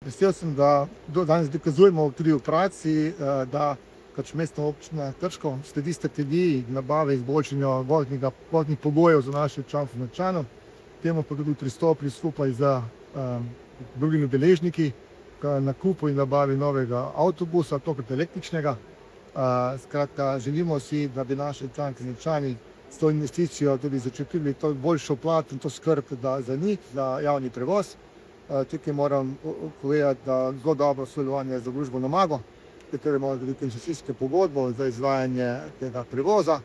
Vesel sem, da danes dokazujemo tudi v praksi, da Mestna občina Krško sledi strategiji nabave izboljšanja voznih pogojev za naše občance in občane. Temu pa tudi pristopili skupaj z drugimi deležniki k nakupu in nabavi novega avtobusa, tokrat električnega. Skratka, želimo si, da bi naši občanke in občani s to investicijo tudi začutili to boljšo plat in to skrb za njih, za javni prevoz. Tukaj moram povedati, da zelo dobro sodelovanje z družbo Nomago, kateri imamo tudi koncesijsko pogodbo za izvajanje tega prevoza,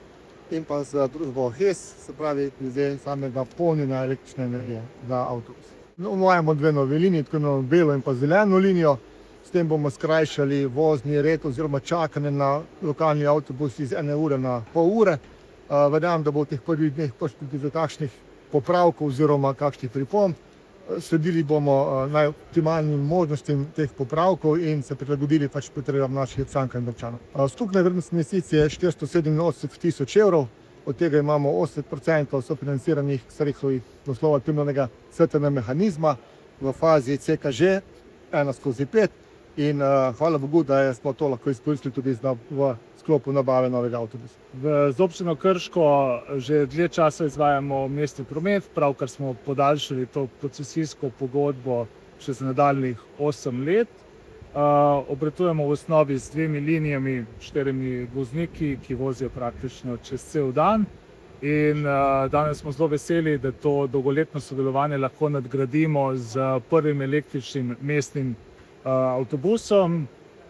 in pa z družbo HES, se pravi glede samega polnjenja električne energije za avtobus. Uvajamo dve novi liniji, tako imenovano belo in pa zeleno linijo. S tem bomo skrajšali vozni red oziroma čakanje na lokalni avtobus iz 1 ure na pol ure. Verjamem, da bo v teh prvih dneh tudi do takšnih popravkov oziroma kakšnih pripomb. Sledili bomo najoptimalnim možnostim teh popravkov in se prilagodili potrebam naših občank in občanov. Skupna vrednost investicije je 487 tisoč evrov, od tega imamo 80% sofinanciranih sredstev iz naslova primarnega svetega mehanizma v fazi CKŽ 1/5 in hvala Bogu, da smo to lahko izkoristili tudi v sklopu nabave novega avtobusa. Z občino Krško že dlje časa izvajamo mestni promet, pravkar smo podaljšali to koncesijsko pogodbo še za nadaljnjih 8 let. Obratujemo v osnovi z 2 linijami, 4 vozniki, ki vozijo praktično čez cel dan. In danes smo zelo veseli, da to dolgoletno sodelovanje lahko nadgradimo z prvim električnim mestnim avtobusom.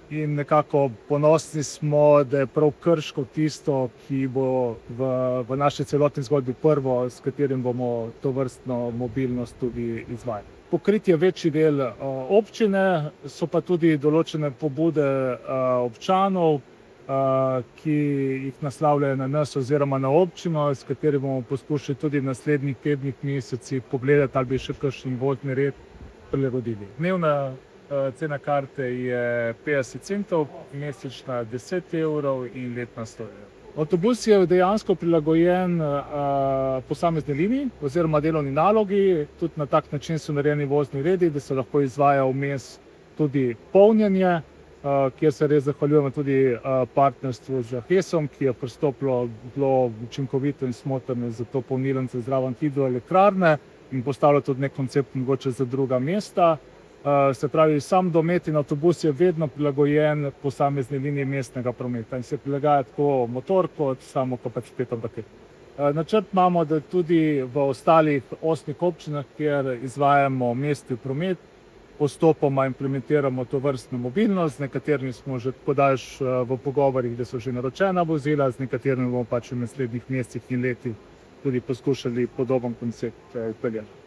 In nekako ponosni smo, da je prav Krško tisto, ki bo v naši celotni zgodbi prvo, s katerim bomo tovrstno mobilnost tudi izvajali. Pokrit je večji del občine, so pa tudi določene pobude občanov, ki jih naslavljajo na nas oziroma na občino, s katerimi bomo poskušali tudi v naslednjih tednih, mesecih pogledati, ali bi še kakšen vozni red prilagodili. Dnevna cena karte je 50 centov, mesečna 10 evrov in letna 100 evrov. Avtobus je dejansko prilagojen posamezni liniji oziroma delovni nalogi. Tudi na tak način so narejeni vozni redi, da se lahko izvaja vmes tudi polnjenje, kjer se res zahvaljujemo tudi partnerstvu z HES-om, ki je pristopilo zelo učinkovito in smotrno za to polnilnice zraven hidroelektrarne in postavilo tudi nek koncept mogoče za druga mesta. Se pravi, sam domet in avtobus je vedno prilagojen posamezni liniji mestnega prometa in se prilagaja tako motor kot samo kapaciteto baterij. Načrt imamo, da tudi v ostalih 8 občinah, kjer izvajamo mestni promet, postopoma implementiramo tovrstno mobilnost. Z nekaterimi smo že v pogovorih, da so že naročena vozila, z nekaterimi bomo v naslednjih mesecih in letih tudi poskušali podoben koncept peljati.